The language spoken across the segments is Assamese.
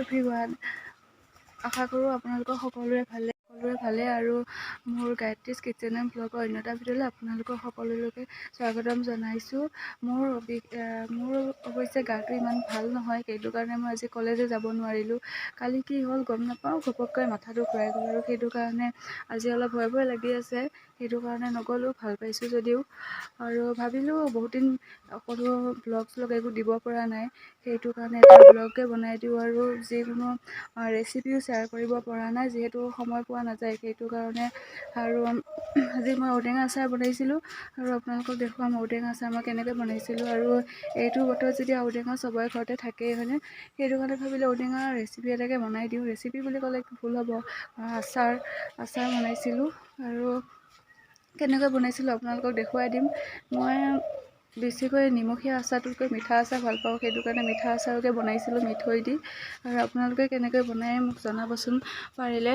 এভৰিৱান, আশা কৰোঁ আপোনালোকৰ সকলোৰে ভালে আৰু মোৰ গায়ত্ৰীজ কিটচেন এণ্ড ব্লগৰ অন্য এটা ভিডিঅ'লৈ আপোনালোকৰ সকলোলৈকে স্বাগতম জনাইছোঁ। মোৰ অৱশ্যে গাটো ইমান ভাল নহয়, সেইটো কাৰণে মই আজি কলেজে যাব নোৱাৰিলোঁ। কালি কি হ'ল গম নাপাওঁ, ঘপককৈ মাথাটো ঘূৰাই গ'ল আৰু সেইটো কাৰণে আজি অলপ ভয় লাগি আছে। সেইটো কাৰণে নগ'লোঁ, ভাল পাইছোঁ যদিও। আৰু ভাবিলোঁ বহুত দিন কোনো ব্লগ একো দিব পৰা নাই, সেইটো কাৰণে এটা ব্লগে বনাই দিওঁ আৰু যিকোনো ৰেচিপিও শ্বেয়াৰ কৰিব পৰা নাই, যিহেতু সময় পোৱা নাযায় সেইটো কাৰণে। আৰু আজি মই ঔটেঙা আচাৰ বনাইছিলোঁ আৰু আপোনালোকক দেখুৱাম ঔটেঙা আচাৰ মই কেনেকৈ বনাইছিলোঁ। আৰু এইটো বতৰত যেতিয়া ঔটেঙা চবৰে ঘৰতে থাকেই হয়নে, সেইটো কাৰণে ভাবিলোঁ ঔটেঙা ৰেচিপি এটাকে বনাই দিওঁ। ৰেচিপি বুলি ক'লে ভুল হ'ব, আচাৰ বনাইছিলোঁ আৰু কেনেকৈ বনাইছিলোঁ আপোনালোকক দেখুৱাই দিম। মই বেছিকৈ নিমখীয়া আচাৰটোতকৈ মিঠা আচাৰ ভাল পাওঁ, সেইটো কাৰণে মিঠা আচাৰকে বনাইছিলোঁ মিঠৈ দি। আৰু আপোনালোকে কেনেকৈ বনাই মোক জনাবচোন পাৰিলে।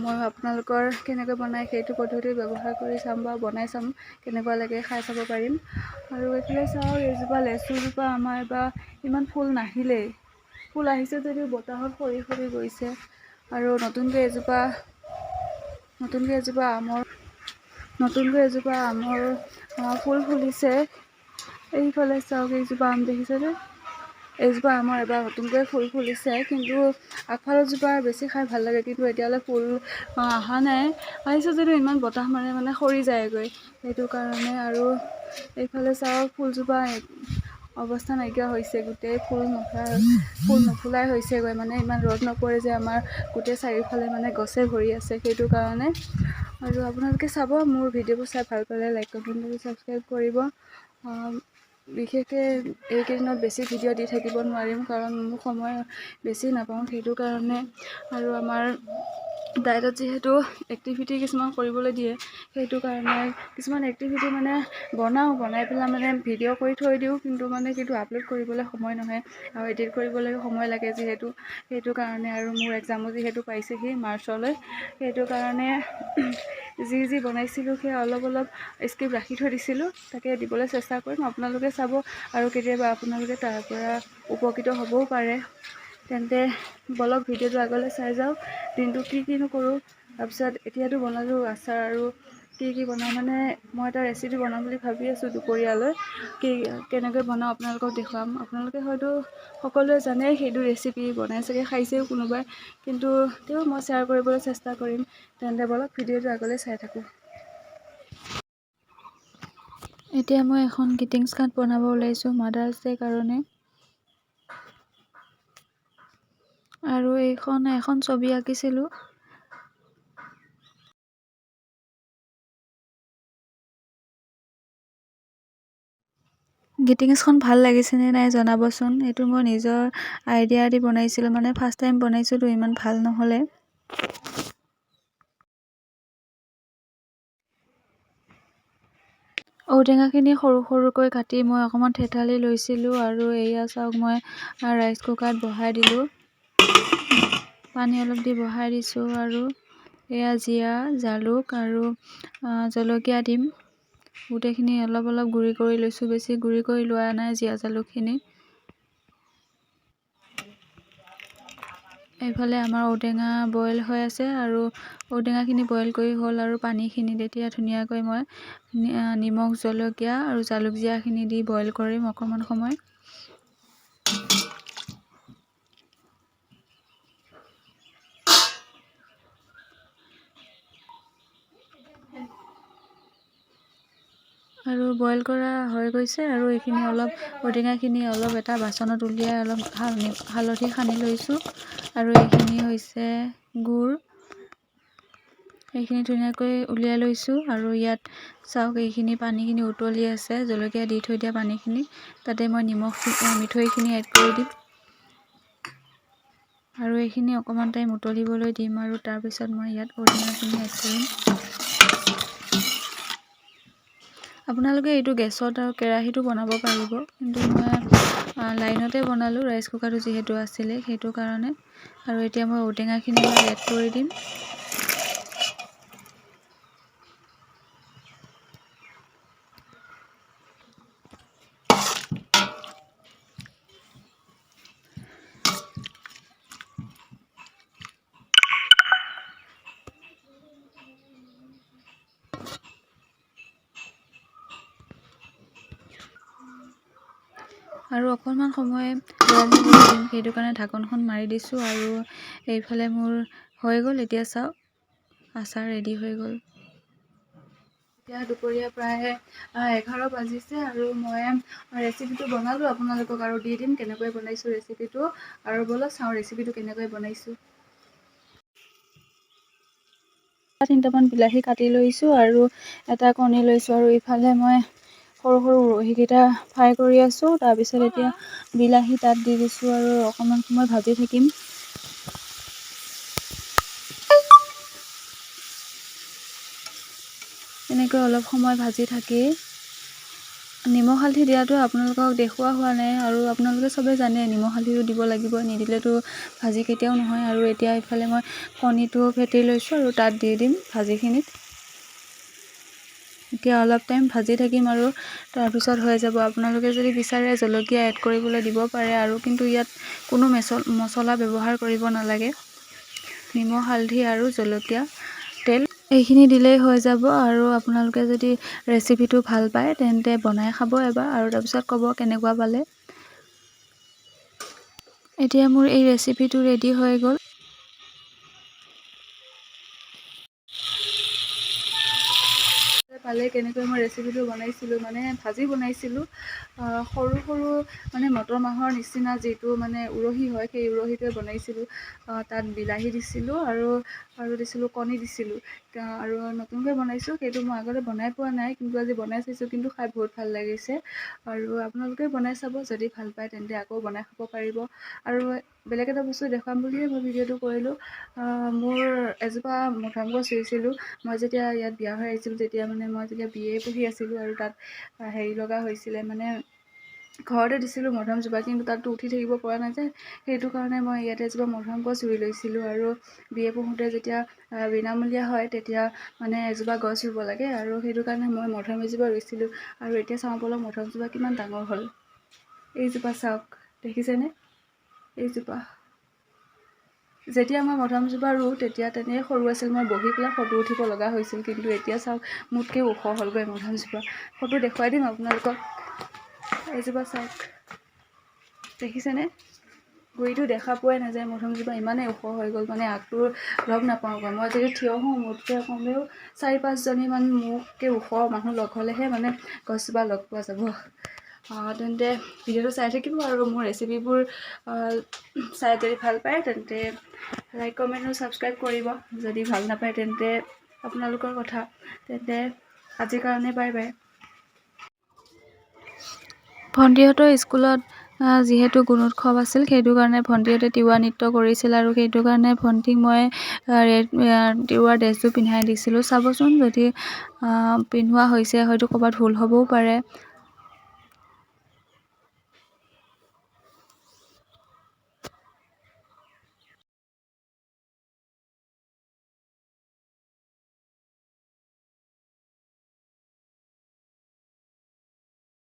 মই আপোনালোকৰ কেনেকৈ বনাই সেইটো পদ্ধতি ব্যৱহাৰ কৰি চাম বা বনাই চাম, কেনেকুৱা লাগে খাই চাব পাৰিম। আৰু এইফালে চাওঁ, এইজোপা লেচুজোপা আমাৰ এবাৰ ইমান ফুল নাহিলেই, ফুল আহিছে যদিও বতাহত সৰি গৈছে। আৰু নতুনকৈ এজোপা আমৰ ফুল ফুলিছে। এইফালে চাওক, এইজোপা আম দেখিছেনে, এইজোপা আমৰ এবাৰ নতুনকৈ ফুল ফুলিছে, কিন্তু আগফালৰ জোপা বেছি খাই ভাল লাগে, কিন্তু এতিয়ালৈ ফুল অহা নাই। আহিছে যদিও ইমান বতাহ মাৰে মানে সৰি যায়গৈ, সেইটো কাৰণে। আৰু এইফালে চাওক, ফুলজোপা অৱস্থা নাইকিয়া হৈছে, গোটেই ফুল নুফুলাই হৈছেগৈ, মানে ইমান ৰ'দ নপৰে যে আমাৰ গোটেই চাৰিওফালে মানে গছে ভৰি আছে, সেইটো কাৰণে। আৰু আপোনালোকে চাব, মোৰ ভিডিঅ'বোৰ চাই ভাল পালে লাইক কমেণ্ট কৰি ছাবস্ক্ৰাইব কৰিব। বিশেষকৈ এইকেইদিনত বেছি ভিডিঅ' দি থাকিব নোৱাৰিম, কাৰণ মোৰ সময় বেছি নাপাওঁ, সেইটো কাৰণে। আৰু আমাৰ ডায়েটত যিহেতু এক্টিভিটি কিছুমান কৰিবলৈ দিয়ে, সেইটো কাৰণে কিছুমান এক্টিভিটি মানে বনাই পেলাই মানে ভিডিঅ' কৰি থৈ দিওঁ, কিন্তু আপলোড কৰিবলৈ সময় নহয় আৰু এডিট কৰিবলৈ সময় লাগে যিহেতু, সেইটো কাৰণে। আৰু মোৰ এক্সামো যিহেতু পাইছেহি মাৰ্চলৈ, সেইটো কাৰণে যি বনাইছিলোঁ সেয়া অলপ স্ক্ৰিপ্ট ৰাখি থৈ দিছিলোঁ, তাকে দিবলৈ চেষ্টা কৰিম। আপোনালোকে চাব আৰু কেতিয়াবা আপোনালোকে তাৰ পৰা উপকৃত হ'বও পাৰে। তেন্তে বলক ভিডিঅ'টো আগলৈ চাই যাওঁ, দিনটো কিনো কৰোঁ। তাৰপিছত এতিয়াতো বনালোঁ আচাৰ, আৰু কি বনাওঁ মানে মই এটা ৰেচিপি বনাম বুলি ভাবি আছোঁ দুপৰীয়ালৈ। কেনেকৈ বনাওঁ আপোনালোকক দেখুৱাম। আপোনালোকে হয়তো সকলোৱে জানে সেইটো ৰেচিপি, বনাই চাগে খাইছেও কোনোবাই, কিন্তু তেও মই শ্বেয়াৰ কৰিবলৈ চেষ্টা কৰিম। তেন্তে বলক ভিডিঅ'টো আগলৈ চাই থাকোঁ। এতিয়া মই এখন গ্ৰিটিংছ কাৰ্ড বনাব ওলাইছোঁ মাদাৰ্ছ ডে কাৰণে। আৰু এখন ছবি আঁকিছিলোঁ। গ্ৰিটিংছখন ভাল লাগিছেনে নাই জনাবচোন। এইটো মই নিজৰ আইডিয়া দি বনাইছিলোঁ, মানে ফাৰ্ষ্ট টাইম বনাইছিলোঁ, ইমান ভাল নহ'লে। ঔটেঙাখিনি সৰুকৈ কাটি মই অকণমান থেতালি লৈছিলোঁ। আৰু এয়া চাওক, মই ৰাইচ কুকাৰত বহাই দিলোঁ, পানী অলপ দি বহাই দিছোঁ। আৰু এয়া জিৰা, জালুক আৰু জলকীয়া দিম। গোটেইখিনি অলপ গুড়ি কৰি লৈছোঁ, বেছি গুড়ি কৰি লোৱা নাই জিৰা জালুকখিনি। এইফালে আমাৰ ঔটেঙা বইল হৈ আছে, আৰু ঔটেঙাখিনি বইল কৰি হ'ল আৰু পানীখিনি তেতিয়া ধুনীয়াকৈ মই নিমখ, জলকীয়া আৰু জালুক জিৰাখিনি দি বইল কৰিম অকণমান সময়। আৰু বইল কৰা হৈ গৈছে, আৰু এইখিনি ঔটেঙাখিনি এটা বাচনত উলিয়াই অলপ হালধি সানি লৈছোঁ। আৰু এইখিনি হৈছে গুড়, এইখিনি ধুনীয়াকৈ উলিয়াই লৈছোঁ। আৰু ইয়াত চাওক, এইখিনি পানীখিনি উতলি আছে, জলকীয়া দি থৈ দিয়া পানীখিনি, তাতে মই মিঠৈখিনি এড কৰি দিম। আৰু এইখিনি অকণমান টাইম উতলিবলৈ দিম, আৰু তাৰপিছত মই ইয়াত ঔটেঙাখিনি এড কৰিম। আপোনালোকে এইটো গেছত আৰু কেৰাহীটো বনাব পাৰিব, কিন্তু মই লাইনতে বনালোঁ, ৰাইচ কুকাৰটো যিহেতু আছিলে, সেইটো কাৰণে। আৰু এতিয়া মই ঔটেঙাখিনি এড কৰি দিম। আৰু অকণমান সময় লৰাই থাকিবলৈ দিম, সেইটো কাৰণে ঢাকনখন মাৰি দিছোঁ। আৰু এইফালে মোৰ হৈ গ'ল। এতিয়া চাওক আচাৰ ৰেডি হৈ গ'ল। এতিয়া দুপৰীয়া প্ৰায় 11 বাজিছে আৰু মই ৰেচিপিটো বনালোঁ আপোনালোকক আৰু দি দিম কেনেকৈ বনাইছোঁ ৰেচিপিটো। আৰু ব'লক চাওঁ ৰেচিপিটো কেনেকৈ বনাইছোঁ। 3টামান বিলাহী কাটি লৈছোঁ আৰু এটা কণী লৈছোঁ। আৰু ইফালে মই সৰু সৰু উৰহীকেইটা ফ্ৰাই কৰি আছোঁ। তাৰপিছত এতিয়া বিলাহী তাত দি দিছোঁ আৰু অকণমান সময় ভাজি থাকিম। এনেকৈ অলপ সময় ভাজি থাকি নিমখ হালধি দিয়াটো আপোনালোকক দেখুওৱা হোৱা নাই, আৰু আপোনালোকে চবেই জানে নিমখ হালধিটো দিব লাগিব, নিদিলেতো ভাজি কেতিয়াও নহয়। আৰু এতিয়া ইফালে মই কণীটো ফেটি লৈছোঁ আৰু তাত দি দিম ভাজিখিনিত। এতিয়া অলপ টাইম ভাজি থাকিম আৰু তাৰপিছত হৈ যাব। আপোনালোকে যদি বিচাৰে জলকীয়া এড কৰিবলৈ দিব পাৰে, আৰু কিন্তু ইয়াত কোনো মছলা ব্যৱহাৰ কৰিব নালাগে। নিমখ হালধি আৰু জলকীয়া তেল এইখিনি দিলেই হৈ যাব। আৰু আপোনালোকে যদি ৰেচিপিটো ভাল পায় তেন্তে বনাই খাব এবাৰ, আৰু তাৰপিছত ক'ব কেনেকুৱা পালে। এতিয়া মোৰ এই ৰেচিপিটো ৰেডি হৈ গ'ল। পালে কেনেকৈ মই ৰেচিপিটো বনাইছিলোঁ, মানে ভাজি বনাইছিলোঁ। সৰু সৰু মানে মটৰ মাহৰ নিচিনা যিটো মানে উৰহি হয়, সেই উৰহিটোৱে বনাইছিলোঁ। তাত বিলাহী দিছিলোঁ আৰু দিছিলোঁ কণী দিছিলোঁ। আৰু নতুনকৈ বনাইছোঁ, সেইটো মই আগতে বনাই পোৱা নাই, কিন্তু আজি বনাই চাইছোঁ, কিন্তু খাই বহুত ভাল লাগিছে। আৰু আপোনালোকে বনাই চাব, যদি ভাল পায় তেন্তে আকৌ বনাই খাব পাৰিব। আৰু বেলেগ এটা বস্তু দেখুৱাম বুলিয়ে মই ভিডিঅ'টো কৰিলোঁ। মোৰ এজোপা মধুৰিআম গছ ৰুইছিলোঁ। মই যেতিয়া ইয়াত বিয়া হৈ আহিছিলোঁ, তেতিয়া মানে মই যেতিয়া BA পঢ়ি আছিলোঁ, আৰু তাত হেৰি লগা হৈছিলে, মানে ঘৰতে দিছিলোঁ মধুৰিআমজোপা, কিন্তু তাততো উঠি থাকিব পৰা নাযায়। সেইটো কাৰণে মই ইয়াতে এজোপা মধুৰিআম গছ ৰুই লৈছিলোঁ। আৰু BA পঢ়োঁতে যেতিয়া বিনামূলীয়া হয়, তেতিয়া মানে এজোপা গছ ৰুব লাগে, আৰু সেইটো কাৰণে মই মধুৰিআম এজোপা ৰুইছিলোঁ। আৰু এতিয়া চাওঁ বলক মধুৰিআমজোপা কিমান ডাঙৰ হ'ল। এইজোপা চাওক, দেখিছেনে? এইজোপা যেতিয়া মই মধুৰিআমজোপা ৰুওঁ তেতিয়া তেনেই সৰু আছিল, মই বহি পেলাই ফটো উঠিব লগা হৈছিল। কিন্তু এতিয়া চাওক মোতকৈ ওখ হ'লগৈ মধুৰিআমজোপা। ফটো দেখুৱাই দিম আপোনালোকক। এইজোপা চাওক, দেখিছেনে? গুৰিটো দেখা পোৱাই নাযায়, মধুৰিআমজোপা ইমানেই ওখ হৈ গ'ল, মানে আগটো লগ নাপাওঁগৈ। মই যদি থিয় হওঁ, মোতকৈ কমেও 4-5জনীমান মোতকৈ ওখ মানুহ লগ হ'লেহে মানে গছজোপা লগ পোৱা যাব। তেন্তে ভিডিঅ'টো চাই থাকিব, আৰু মোৰ ৰেচিপিবোৰ চাই যদি ভাল পায় তেন্তে লাইক কমেণ্ট আৰু ছাবস্ক্ৰাইব কৰিব। যদি ভাল নাপায় তেন্তে আপোনালোকৰ কথা। তেন্তে আজিৰ কাৰণে বাই বাই। ভণ্টিহঁতৰ স্কুলত যিহেতু গুণোৎসৱ আছিল, সেইটো কাৰণে ভণ্টিহঁতে তিৱা নৃত্য কৰিছিল, আৰু সেইটো কাৰণে ভণ্টিক মই তিৱা ড্ৰেছযোৰ পিন্ধাই দিছিলোঁ। চাবচোন যদি পিন্ধোৱা হৈছে, হয়তো ক'ৰবাত ভুল হ'বও পাৰে।